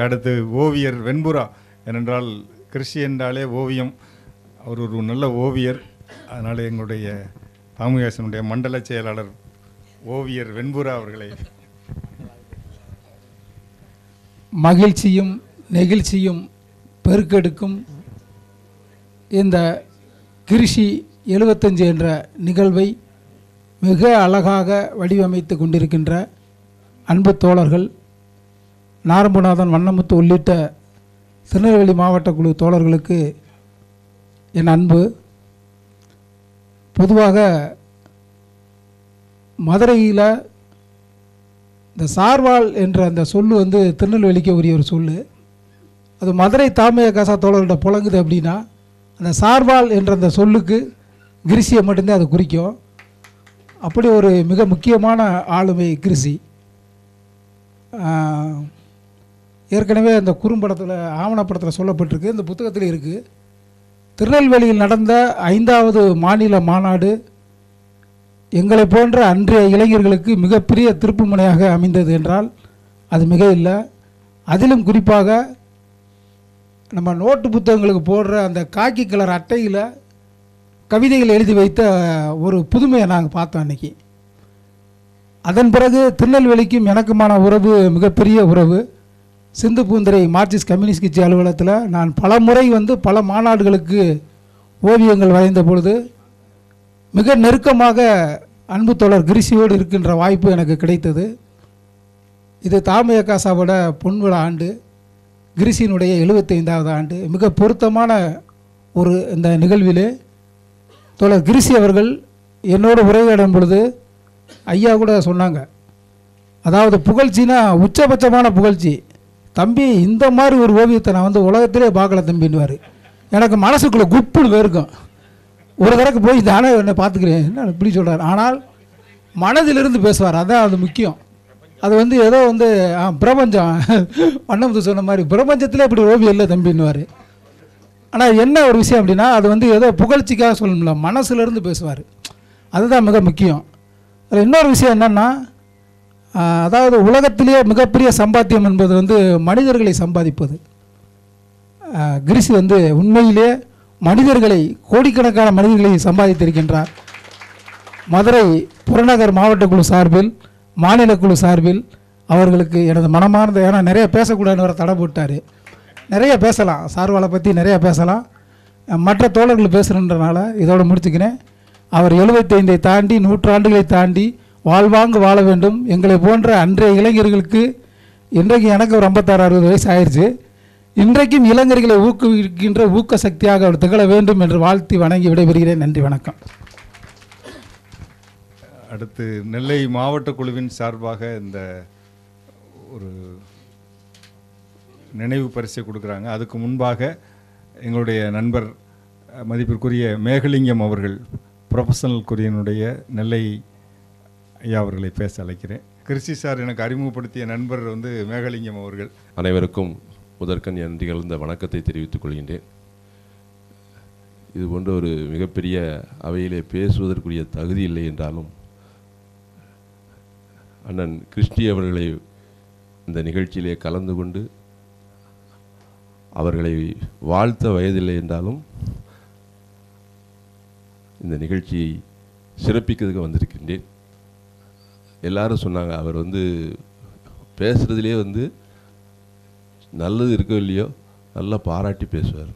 அடுத்து ஓவியர் வெண்புறா. ஏனென்றால் கிருஷி என்றாலே ஓவியம், அவர் ஒரு நல்ல ஓவியர். அதனால் எங்களுடைய தாமுகாசனுடைய மண்டல செயலாளர் ஓவியர் வெண்புறா அவர்களை மகிழ்ச்சியும் நெகிழ்ச்சியும் பெருக்கெடுக்கும் இந்த கிருஷி 75 என்ற நிகழ்வை மிக அழகாக வடிவமைத்து கொண்டிருக்கின்ற அன்பு தோழர்கள் நாரம்புநாதன், வண்ணமுத்து உள்ளிட்ட திருநெல்வேலி மாவட்ட குழு தோழர்களுக்கு என் அன்பு. பொதுவாக மதுரையில் இந்த சார்வால் என்ற அந்த சொல்லு வந்து திருநெல்வேலிக்கு உரிய ஒரு சொல்லு. அது மதுரை தாமியகாசா தோழர்கள்ட்ட புழங்குது அப்படின்னா அந்த சார்வால் என்ற அந்த சொல்லுக்கு கிருஷியை மட்டும்தான் அது குறிக்கும். அப்படி ஒரு மிக முக்கியமான ஆளுமை கிருஷி. ஏற்கனவே அந்த குறும்படத்தில் ஆவணப்படத்தில் சொல்லப்பட்டிருக்கு, இந்த புத்தகத்தில் இருக்குது. திருநெல்வேலியில் நடந்த 5வது மாநில மாநாடு எங்களை போன்ற அன்றைய இளைஞர்களுக்கு மிகப்பெரிய திருப்பு முனையாக அமைந்தது என்றால் அது மிக இல்லை. அதிலும் குறிப்பாக நம்ம நோட்டு புத்தகங்களுக்கு போடுற அந்த காக்கி கலர் அட்டையில் கவிதைகள் எழுதி வைத்த ஒரு புதுமையை நாங்கள் பார்த்தோம் அன்றைக்கி. அதன் பிறகு திருநெல்வேலிக்கும் எனக்குமான உறவு மிகப்பெரிய உறவு. சிந்து பூந்துரை மார்க்சிஸ்ட் கம்யூனிஸ்ட் கட்சி அலுவலகத்தில் நான் பல முறை வந்து பல மாநாடுகளுக்கு ஓவியங்கள் வரைந்த பொழுது மிக நெருக்கமாக அன்பு தோழர் கிருஷியோடு இருக்கின்ற வாய்ப்பு எனக்கு கிடைத்தது. இது தாமியகாசாவோட பொன்விழா ஆண்டு, கிருஷியினுடைய 75வது ஆண்டு. மிக பொருத்தமான ஒரு இந்த நிகழ்விலே தோழர் கிருஷி அவர்கள் என்னோட உரையாடும் பொழுது ஐயா கூட சொன்னாங்க, அதாவது புகழ்ச்சினா உச்சபட்சமான புகழ்ச்சி. தம்பி, இந்த மாதிரி ஒரு ஓவியத்தை நான் வந்து உலகத்திலே பார்க்கல தம்பின்னுவார். எனக்கு மனசுக்குள்ளே குப்புன்னு இருக்கும். ஒரு தடவை போய் தானே என்னை பார்த்துக்கிறேன், என்ன இப்படி சொல்கிறார். ஆனால் மனதிலிருந்து பேசுவார், அதான் அது முக்கியம். அது வந்து ஏதோ வந்து பிரபஞ்சம், வண்ணமுத்து சொன்ன மாதிரி பிரபஞ்சத்திலே இப்படி ஓவியம் இல்லை தம்பின்னுவார். ஆனால் என்ன ஒரு விஷயம் அப்படின்னா, அது வந்து ஏதோ புகழ்ச்சிக்காக சொல்லணும்ல, மனசுலேருந்து பேசுவார். அதுதான் மிக முக்கியம். அதில் இன்னொரு விஷயம் என்னென்னா, அதாவது உலகத்திலேயே மிகப்பெரிய சம்பாத்தியம் என்பது வந்து மனிதர்களை சம்பாதிப்பது. கிருஷி வந்து உண்மையிலே மனிதர்களை, கோடிக்கணக்கான மனிதர்களை சம்பாதித்திருக்கின்றார். மதுரை புறநகர் மாவட்ட குழு சார்பில், மாநில குழு சார்பில் அவர்களுக்கு எனது மனமார்ந்த, ஏன்னா நிறைய பேசக்கூடாதுன்னு வர தடை போட்டார். நிறைய பேசலாம், சார்வாலை பற்றி நிறைய பேசலாம், மற்ற தோழர்கள் பேசுகிறன்றனால இதோடு முடிச்சுக்கிறேன். அவர் 75ஐ தாண்டி 100 ஆண்டுகளை தாண்டி வாழ்வாங்கு வாழ வேண்டும். எங்களை போன்ற அன்றைய இளைஞர்களுக்கு, இன்றைக்கு எனக்கு ஒரு 56-60 வயசு ஆயிடுச்சு, இன்றைக்கும் இளைஞர்களை ஊக்குவிக்கின்ற ஊக்க சக்தியாக அவர் திகழ வேண்டும் என்று வாழ்த்தி வணங்கி விடைபெறுகிறேன். நன்றி, வணக்கம். அடுத்து நெல்லை மாவட்ட குழுவின் சார்பாக இந்த ஒரு நினைவு பரிசை கொடுக்குறாங்க. அதுக்கு முன்பாக எங்களுடைய நண்பர் மதிப்பிற்குரிய மேகலிங்கம் அவர்கள், ப்ரொஃபஷனல் கொரியனுடைய நெல்லை ஐயா அவர்களை பேச அழைக்கிறேன். கிருஷி சார் எனக்கு அறிமுகப்படுத்திய நண்பர் வந்து மேகலிங்கம் அவர்கள். அனைவருக்கும் முதற்கண் நன்றி கலந்த வணக்கத்தை தெரிவித்துக் கொள்கின்றேன். இது போன்ற ஒரு மிகப்பெரிய அவையிலே பேசுவதற்குரிய தகுதி இல்லை என்றாலும் அண்ணன் கிருஷ்டி அவர்களை இந்த நிகழ்ச்சியிலே கலந்து கொண்டு அவர்களை வாழ்த்த வயதில்லை என்றாலும் இந்த நிகழ்ச்சியை சிறப்பிக்கிறதுக்கு வந்திருக்கின்றேன். எல்லாரும் சொன்னாங்க, அவர் வந்து பேசுகிறதுலே வந்து நல்லது இருக்கோ இல்லையோ நல்லா பாராட்டி பேசுவார்.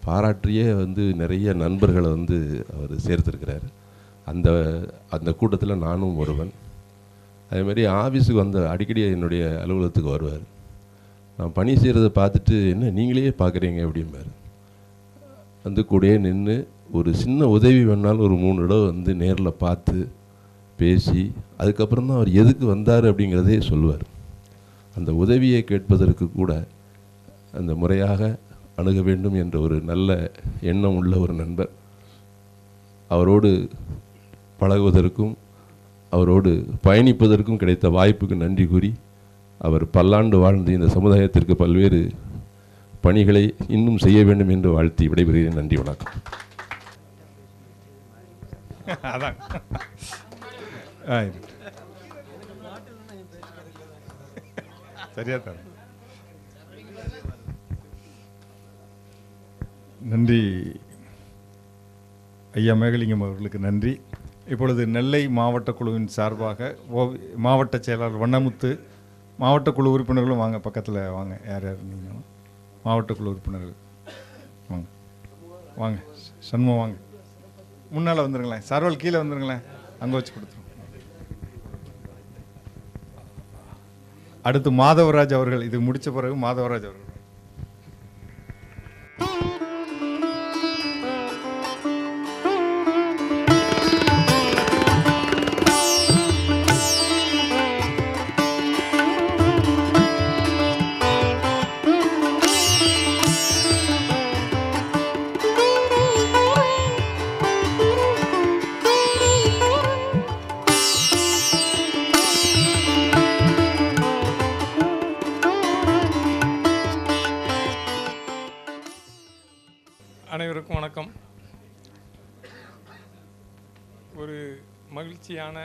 பாராட்டியே வந்து நிறைய நண்பர்களை வந்து அவர் சேர்த்துருக்கிறார். அந்த கூட்டத்தில் நானும் ஒருவன். அதேமாதிரி ஆஃபீஸுக்கு வந்த அடிக்கடி என்னுடைய அலுவலகத்துக்கு வருவார். நான் பணி செய்கிறத பார்த்துட்டு, என்ன நீங்களே பார்க்குறீங்க அப்படிம்பார். வந்து கூடயே நின்று ஒரு சின்ன உதவி வேணாலும் ஒரு 3 தடவை வந்து நேரில் பார்த்து பேசி அதுக்கப்புறம் தான் அவர் எதுக்கு வந்தார் அப்படிங்கிறதே சொல்லுவார். அந்த உதவியை கேட்பதற்கு கூட அந்த முறையாக அணுக வேண்டும் என்ற ஒரு நல்ல எண்ணம் உள்ள ஒரு நண்பர். அவரோடு பழகுவதற்கும் அவரோடு பயணிப்பதற்கும் கிடைத்த வாய்ப்புக்கு நன்றி கூறி, அவர் பல்லாண்டு வாழ்ந்து இந்த சமுதாயத்திற்கு பல்வேறு பணிகளை இன்னும் செய்ய வேண்டும் என்று வாழ்த்தி விடைபெறுகிறேன். நன்றி, வணக்கம். சரியா தான். நன்றி ஐயா மேகலிங்கம் அவர்களுக்கு நன்றி. இப்பொழுது நெல்லை மாவட்ட குழுவின் சார்பாக மாவட்ட செயலாளர் வண்ணமுத்து, மாவட்ட குழு உறுப்பினர்களும் வாங்க, பக்கத்தில் வாங்க. யார் யார் நீங்கள் மாவட்ட குழு உறுப்பினர்கள் வாங்க வாங்க. சண்முகம் வாங்க, முன்னால் வந்துருங்களேன். சர்வல் கீழே வந்துருங்களேன், அங்கே வச்சு கொடுத்துருவோம். அடுத்து மாதவராஜ் அவர்கள், இது முடித்த பிறகு மாதவராஜ் அவர்கள். அனைவருக்கும் வணக்கம். ஒரு மகிழ்ச்சியான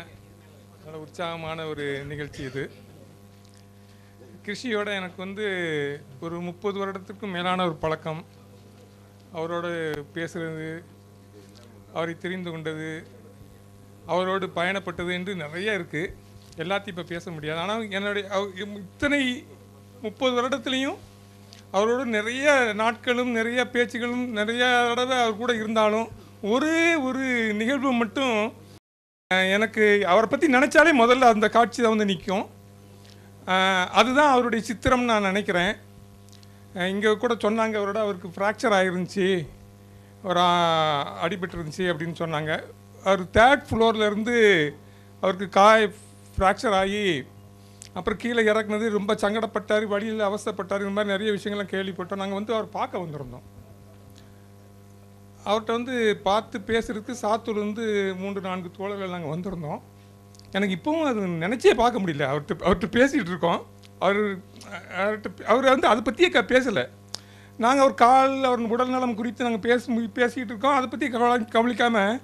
நல்ல உற்சாகமான ஒரு நிகழ்ச்சி இது. கிருஷியோட எனக்கு ஒரு 30 வருடத்துக்கும் மேலான ஒரு பழக்கம். அவரோடு பேசுகிறது, அவரை தெரிந்து கொண்டது, அவரோடு பயணப்பட்டது என்று நிறைய இருக்குது. எல்லாத்தையும் இப்போ பேச முடியாது. ஆனால் என்னுடைய இத்தனை 30 வருடத்துலேயும் அவரோட நிறைய நாட்களும் நிறைய பேச்சுகளும் நிறைய தடவை அவர் கூட இருந்தாலும் ஒரே ஒரு நிகழ்வு மட்டும் எனக்கு அவரை பற்றி நினச்சாலே முதல்ல அந்த காட்சி தான் நிற்கும். அதுதான் அவருடைய சித்திரம்னு நான் நினைக்கிறேன். இங்கே கூட சொன்னாங்க, அவருக்கு ஃப்ராக்சர் ஆகிருந்துச்சி, ஒரு அடிபட்டு இருந்துச்சு அப்படின்னு சொன்னாங்க. அவர் 3rd ஃப்ளோர்லேருந்து அவருக்கு ஃப்ராக்சர் ஆகி அப்புறம் கீழே இறக்குனது, ரொம்ப சங்கடப்பட்டார், வழியில் அவசரப்பட்டார். இந்த மாதிரி நிறைய விஷயங்கள்லாம் கேள்விப்பட்டோம். நாங்கள் அவர் பார்க்க வந்திருந்தோம். அவர்கிட்ட பார்த்து பேசுகிறதுக்கு சாத்தூர்லேருந்து 3-4 தோழர்கள் நாங்கள் வந்திருந்தோம். எனக்கு இப்போவும் அது நினச்சே பார்க்க முடியல. அவர்கிட்ட பேசிகிட்டு இருக்கோம். அவர் அதை பற்றியே பேசலை. நாங்கள் அவர் உடல்நலம் குறித்து நாங்கள் பேசிக்கிட்டு இருக்கோம். அதை பற்றி கவனிக்காமல்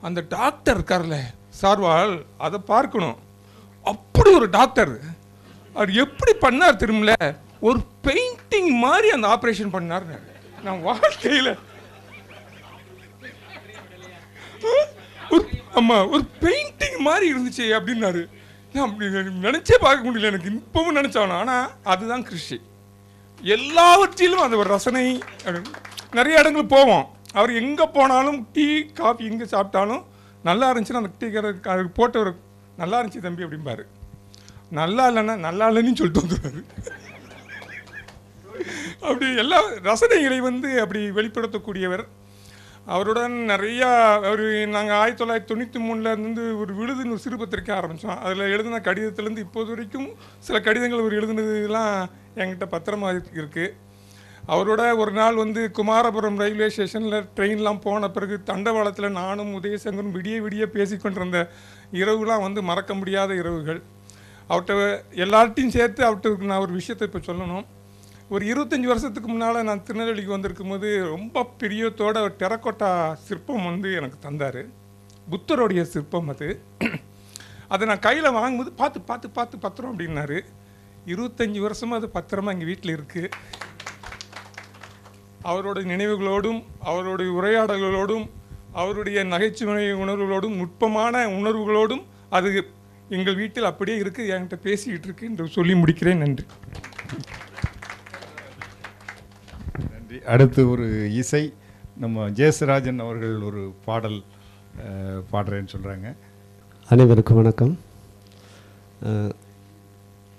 அந்த டாக்டர் இருக்கார்ல சார்வால், அதை பார்க்கணும். அப்படி ஒரு டாக்டர், அவர் எப்படி பண்ணார் திரும்பல, ஒரு பெயிண்டிங் மாதிரி அந்த ஆப்ரேஷன் பண்ணார். நான் வாழ்க்கையில் ஒரு பெயிண்டிங் மாதிரி இருந்துச்சு அப்படின்னாரு. நான் நினச்சே பார்க்க முடியல. எனக்கு இப்பவும் நினச்சானோ. ஆனால் அதுதான் கிருஷி. எல்லாவற்றிலும் அந்த ஒரு ரசனை. நிறைய இடங்களுக்கு போவோம், அவர் எங்கே போனாலும் டீ காஃபி எங்கே சாப்பிட்டாலும் நல்லா இருந்துச்சுன்னா அந்த டீ கடை போட்டவர், நல்லா இருந்துச்சு தம்பி அப்படிம்பாரு. நல்லா இல்லைன்னா நல்லா இல்லைன்னு சொல்லிட்டு வந்துடுவார். அப்படி எல்லா ரசனைகளை அப்படி வெளிப்படுத்தக்கூடியவர். அவருடன் நிறையா நாங்கள் 1993 ஒரு விழுதுன்னு ஒரு சிறுபத்திரிக்கை ஆரம்பித்தோம். அதில் எழுதின கடிதத்துலேருந்து இப்போது வரைக்கும் சில கடிதங்கள் அவர் எழுதுனதுலாம் என்கிட்ட பத்திரமா இருக்குது. அவரோட ஒரு நாள் குமாரபுரம் ரயில்வே ஸ்டேஷனில் ட்ரெயின்லாம் போன பிறகு தண்டவாளத்தில் நானும் உதயசங்கரும் விடிய விடிய பேசிக்கொண்டிருந்த இரவுலாம் மறக்க முடியாத இரவுகள். அவர்கிட்ட எல்லார்ட்டையும் சேர்த்து அவர்கிட்ட நான் ஒரு விஷயத்தை இப்போ சொல்லணும். ஒரு 25 வருஷத்துக்கு முன்னால் நான் திருநெல்வேலிக்கு வந்திருக்கும் போது ரொம்ப பிரியத்தோட ஒரு டெரக்கோட்டா சிற்பம் எனக்கு தந்தார். புத்தருடைய சிற்பம் அது. அதை நான் கையில் வாங்கும்போது பார்த்து பார்த்து பார்த்து பத்திரம் அப்படின்னாரு. 25 வருஷமாக அது பத்திரமா எங்கள் வீட்டில் இருக்குது. அவரோட நினைவுகளோடும் அவருடைய உரையாடல்களோடும் அவருடைய நகைச்சுவை உணர்வுகளோடும் நுட்பமான உணர்வுகளோடும் அது எங்கள் வீட்டில் அப்படியே இருக்குது, என்கிட்ட பேசிக்கிட்டு இருக்கு என்று சொல்லி முடிக்கிறேன். நன்றி. நன்றி. அடுத்து ஒரு இசை, நம்ம ஜேசராஜன் அவர்கள் ஒரு பாடல் பாடுறேன்னு சொல்கிறாங்க. அனைவருக்கும் வணக்கம்.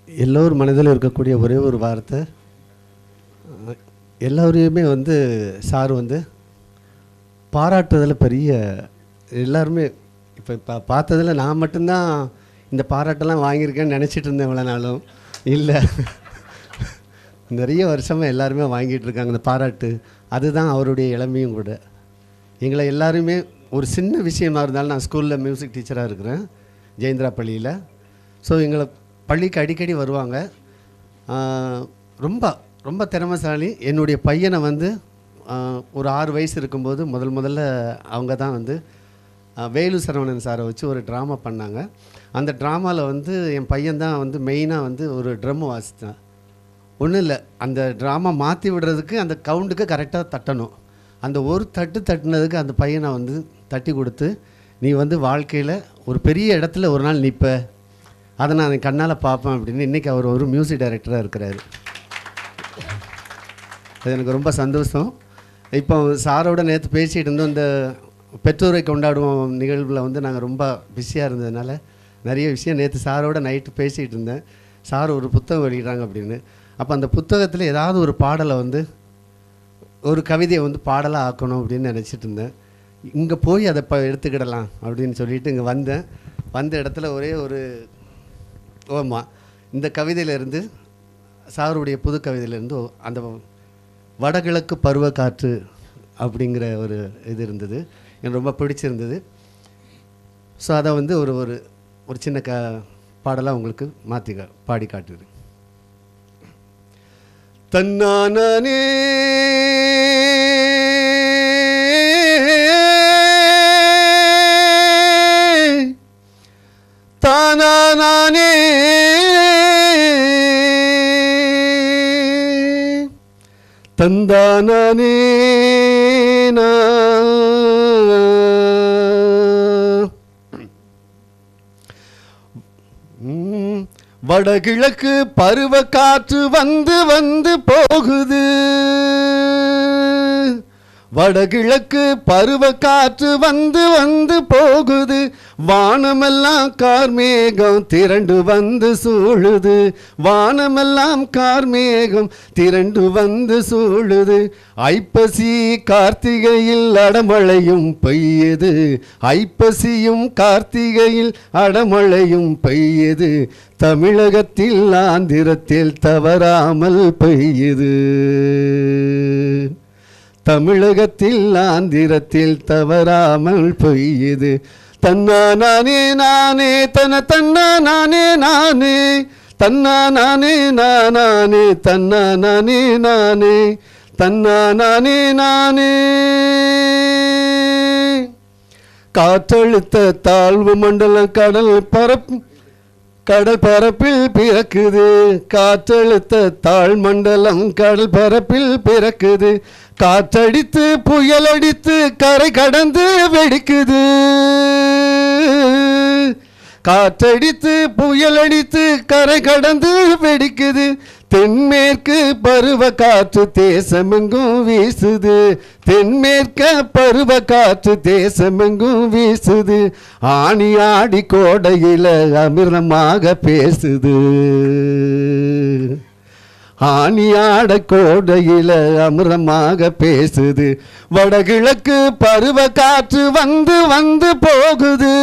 எல்லோரும் மனதில் இருக்கக்கூடிய ஒரே ஒரு வார்த்தை, எல்லோரையுமே சார் பாராட்டுவதில் பெரிய எல்லாருமே இப்போ பார்த்ததில் நான் மட்டும்தான் இந்த பாராட்டெல்லாம் வாங்கியிருக்கேன்னு நினச்சிட்டு இருந்தேன். இவ்வளோ நாளும் இல்லை, நிறைய வருஷமாக எல்லாருமே வாங்கிட்டு இருக்காங்க இந்த பாராட்டு. அதுதான் அவருடைய இளமையும் கூட. எங்களை எல்லாருமே ஒரு சின்ன விஷயமா இருந்தாலும், நான் ஸ்கூலில் மியூசிக் டீச்சராக இருக்கிறேன் ஜெயந்திரா பள்ளியில். ஸோ எங்களை பள்ளிக்கு அடிக்கடி வருவாங்க. ரொம்ப ரொம்ப திறமைசாலி. என்னுடைய பையனை ஒரு 6 வயசு இருக்கும்போது முதல்ல அவங்க தான் வேலு சரவணன் சாரை வச்சு ஒரு ட்ராமா பண்ணாங்க. அந்த ட்ராமாவில் என் பையன்தான் மெயினாக ஒரு ட்ரம் வாசித்தான். ஒன்றும் இல்லை, அந்த ட்ராமா மாற்றி விடுறதுக்கு அந்த கவுண்டுக்கு கரெக்டாக தட்டணும். அந்த ஒரு தட்டு தட்டுனதுக்கு அந்த பையனை வந்து தட்டி கொடுத்து, நீ வந்து வாழ்க்கையில் ஒரு பெரிய இடத்துல ஒரு நாள் நிற்ப, அதை நான் என் கண்ணால் பார்ப்பேன் அப்படின்னு இன்றைக்கி அவர் ஒரு மியூசிக் டைரக்டராக இருக்கிறாரு. அது எனக்கு ரொம்ப சந்தோஷம். இப்போ சாரோட நேற்று பேசிகிட்டு இருந்தோம், இந்த பெற்றோரை கொண்டாடுவோம் நிகழ்வில் வந்து நாங்கள் ரொம்ப பிஸியாக இருந்ததுனால நிறைய விஷயம் நேற்று சாரோட நைட்டு பேசிகிட்டு இருந்தேன். சார் ஒரு புத்தகம் வெளியிடுறாங்க அப்படின்னு. அப்போ அந்த புத்தகத்தில் ஏதாவது ஒரு பாடலை வந்து ஒரு கவிதையை வந்து பாடலாக ஆக்கணும் அப்படின்னு நினச்சிட்டு இருந்தேன். இங்கே போய் அதை எடுத்துக்கிடலாம் அப்படின்னு சொல்லிட்டு இங்கே வந்தேன். வந்த இடத்துல ஒரே ஒரு இந்த கவிதையிலேருந்து, சாருடைய புது கவிதையிலேருந்து அந்த வடகிழக்கு பருவ காற்று அப்படிங்கிற ஒரு இது இருந்தது, எனக்கு ரொம்ப பிடிச்சிருந்தது. ஸோ அதை வந்து ஒரு ஒரு ஒரு சின்ன பாடலாக உங்களுக்கு மாற்றி பாடி காட்டுது. தன்னானே தானானே தந்தானே வடகிழக்கு பருவ காற்று வந்து வந்து போகுது, வடகிழக்கு பருவ காற்று வந்து வந்து போகுது, வானமெல்லாம் கார்மேகம் திரண்டு வந்து சூழுது, வானமெல்லாம் கார்மேகம் திரண்டு வந்து சூழுது, ஐப்பசி கார்த்திகையில் அடமழையும் பெய்யுது, ஐப்பசியும் கார்த்திகையில் அடமழையும் பெய்யுது, தமிழகத்தில் ஆந்திரத்தில் தவறாமல் பெய்யுது, தமிழகத்தில் ஆந்திரத்தில் தவறாமல் பெய்யுது, தன்னா நானே நானே தன தன்னா நானே நானே தன்னா நானே நானே தன்னா நானே நானே தன்னா நானே நானே. காற்றழுத்த தாழ்வு மண்டலம் கடல் பரப்பில் பிறக்குது, காற்றழுத்த தாழ் மண்டலம் கடல் பரப்பில் பிறக்குது, காற்றடித்து புயல் அடித்து கரை கடந்து வெடிக்குது, காற்றடித்து புயல் அடித்து கரை கடந்து வெடிக்குது, தென்மேற்கு பருவ காற்று தேசமெங்கும் வீசுது, தென்மேற்க பருவ காற்று தேசமெங்கும் வீசுது, ஆணி ஆடி கோடையில் அமிர்தமாக பேசுது, ஆணியாட கோடையில் அமிர்தமாக பேசுது, வடகிழக்கு பருவ காற்று வந்து வந்து போகுது,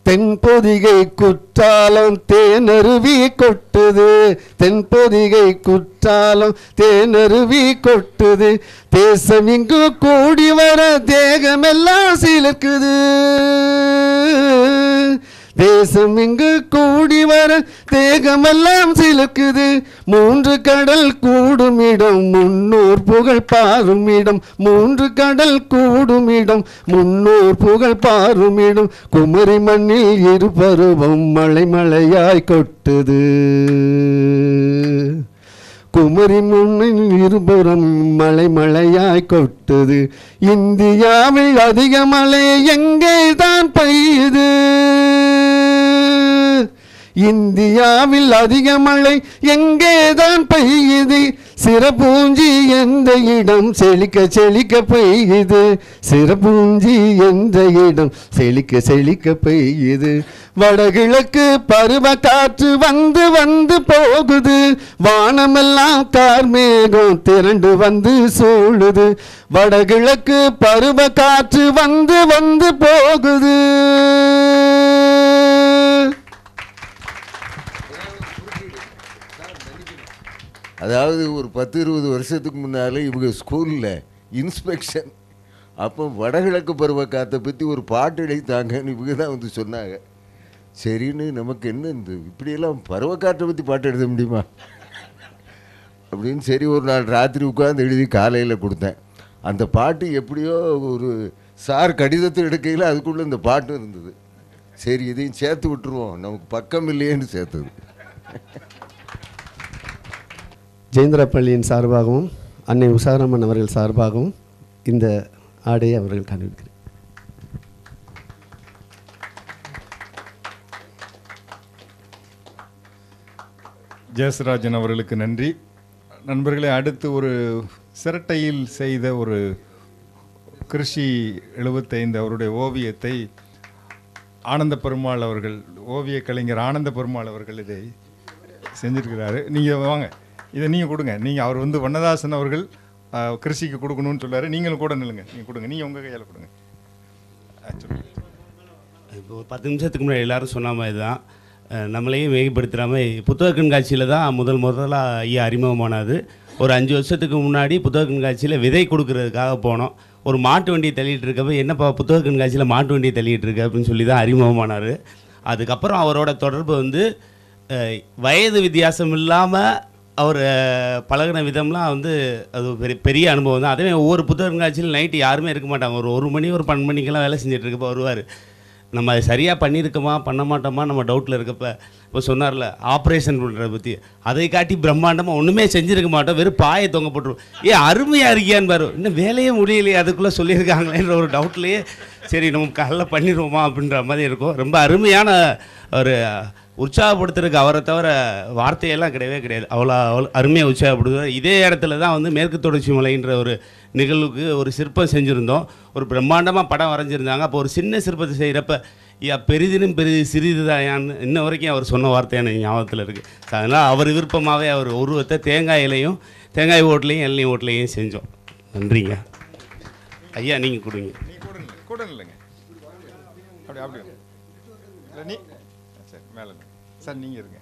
தென்பொதிகை குற்றாலம் தேனருவி கொட்டுது, தென்பொதிகை குற்றாலம் தேனருவி கொட்டுது, தேசம் இங்கு கூடி வர தேகமெல்லாம் சிலிர்க்குது, தேசம் இங்கு கூடி வர தேகமெல்லாம் சிலுக்குது, மூன்று கடல் கூடும் இடம் முன்னோர் புகழ் பாரும் இடம், மூன்று கடல் கூடும் இடம் முன்னோர் புகழ் பாரும் இடம், குமரி மண்ணில் இரு பருவம் மழை மழையாய் கொட்டுது, குமரி மண்ணில் இருபுறம் மழை மழையாய் கொட்டுது, இந்தியாவில் அதிக மழை எங்கே தான் பெய்யுது, இந்தியாவில் அதிக மழை எங்கேதான் பெய்யுது, சிறப்பூஞ்சி எந்த இடம் செழிக்க செழிக்க பெய்யுது, சிறப்பூஞ்சி எந்த இடம் செழிக்க செழிக்க பெய்யுது, வடகிழக்கு பருவ காற்று வந்து வந்து போகுது, வானமெல்லாம் கார்மேகம் திரண்டு வந்து சூழுது, வடகிழக்கு பருவ காற்று வந்து வந்து போகுது. அதாவது ஒரு 10-20 வருஷத்துக்கு முன்னால் இவங்க ஸ்கூலில் இன்ஸ்பெக்ஷன் அப்போ வடகிழக்கு பருவ காற்றை பற்றி ஒரு பாட்டு எழுதித்தாங்கன்னு இவங்க தான் வந்து சொன்னாங்க. சரின்னு நமக்கு என்ன இந்த இப்படியெல்லாம் பருவக்காற்றை பற்றி பாட்டு எழுத முடியுமா அப்படின்னு சரி ஒரு நாள் ராத்திரி உட்காந்து எழுதி காலையில் கொடுத்தேன். அந்த பாட்டு எப்படியோ ஒரு சார் கடிதத்தை எடுக்கையில் அதுக்குள்ளே இந்த பாட்டு இருந்தது. சரி இதையும் சேர்த்து விட்டுருவோம், நமக்கு பக்கம் இல்லையேன்னு சேர்த்தது. ஜெயந்திரா பள்ளியின் சார்பாகவும் அன்னை உஷாரம்மன் அவர்கள் சார்பாகவும் இந்த ஆடையை அவர்கள் காண்பிக்கிறேன். ஜெயசராஜன் அவர்களுக்கு நன்றி. நண்பர்களே, அடுத்து ஒரு சிரட்டையில் செய்த ஒரு கிருஷி 75 அவருடைய ஓவியத்தை ஆனந்த பெருமாள் அவர்கள், ஓவிய கலைஞர் ஆனந்த பெருமாள் அவர்கள் இதை செஞ்சுருக்கிறாரு. நீங்கள் வாங்க, இதை நீங்கள் கொடுங்க. நீங்கள் அவர் வந்து வண்ணதாசன் அவர்கள் கிருஷிக்கு கொடுக்கணும்னு சொல்லாரு. நீங்களும் கூட நில்லுங்க, நீங்கள் கொடுங்க, நீங்கள் உங்கள் கையால் கொடுங்க. இப்போ ஒரு 10 நிமிஷத்துக்கு முன்னாடி எல்லோரும் சொன்ன மாதிரி தான், நம்மளையும் மேம்படுத்துகிறாமல் புத்தக கண்காட்சியில் தான் முதலாக ஐயா அறிமுகமானது. ஒரு 5 வருஷத்துக்கு முன்னாடி புத்தக கண்காட்சியில் விதை கொடுக்கறதுக்காக போனோம். ஒரு மாட்டு வண்டியை தள்ளிகிட்டு இருக்கப்போ, என்னப்பா புத்தக கண்காட்சியில் மாட்டு வண்டியை தள்ளிகிட்டு இருக்க அப்படின்னு சொல்லி தான் அறிமுகமானார். அதுக்கப்புறம் அவரோட தொடர்பு வந்து வயது வித்தியாசம் இல்லாமல் அவர் பழகின விதம்லாம் வந்து அது பெரிய அனுபவம் தான். அதே ஒவ்வொரு புத்தக கண்காட்சியில் நைட்டு யாருமே இருக்க மாட்டாங்க. ஒரு மணி ஒரு 12 மணிக்கெல்லாம் வேலை செஞ்சுட்டு இருக்கப்போ வருவார். நம்ம அதை சரியாக பண்ணியிருக்கோமா பண்ண மாட்டோமா நம்ம டவுட்டில் இருக்கப்போ, இப்போ சொன்னார்ல ஆப்ரேஷன் பண்ணுறதை பற்றி, அதை காட்டி பிரம்மாண்டமாக ஒன்றுமே செஞ்சுருக்க மாட்டோம், வெறும் பாயை தொங்க போட்டுருவோம். அருமையாக இருக்கியான்னு பாரு, இன்னும் வேலையே முடியலையே அதுக்குள்ளே சொல்லியிருக்காங்களேன்ற ஒரு டவுட்லேயே சரி நம்ம காலையில் பண்ணிடுவோமா அப்படின்ற மாதிரி இருக்கும். ரொம்ப அருமையான ஒரு உற்சாகப்படுத்துறதுக்கு அவரை தவிர வார்த்தையெல்லாம் கிடையாது. அவ்வளோ அருமையாக உற்சாகப்படுத்துவார். இதே இடத்துல தான் வந்து மேற்கு தொடர்ச்சி மலைன்ற ஒரு நிகழ்வுக்கு ஒரு சிற்பம் செஞ்சுருந்தோம். ஒரு பிரம்மாண்டமாக படம் வரைஞ்சிருந்தாங்க. அப்போ ஒரு சின்ன சிற்பத்தை செய்கிறப்ப பெரிதினும் பெரிது சிறிது தாயான்னு இன்ன வரைக்கும் அவர் சொன்ன வார்த்தையான ஞாபகத்தில் இருக்குது. அதனால் அவர் விருப்பமாகவே அவர் உருவத்தை தேங்காய் ஓட்லையும் எண்ணெய் ஓட்லையும் செஞ்சோம். நன்றிங்க ஐயா. நீங்கள் கொடுங்க. கூட இல்லைங்க, அப்படி நீ சரி மேலே சார் நீங்கள் இருங்க.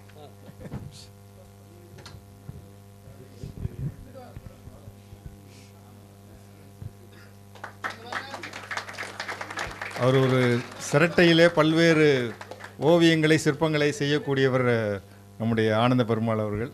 அவர் ஒரு சிரட்டையிலே பல்வேறு ஓவியங்களை சிற்பங்களை செய்யக்கூடியவர் நம்முடைய ஆனந்த பெருமாள் அவர்கள்.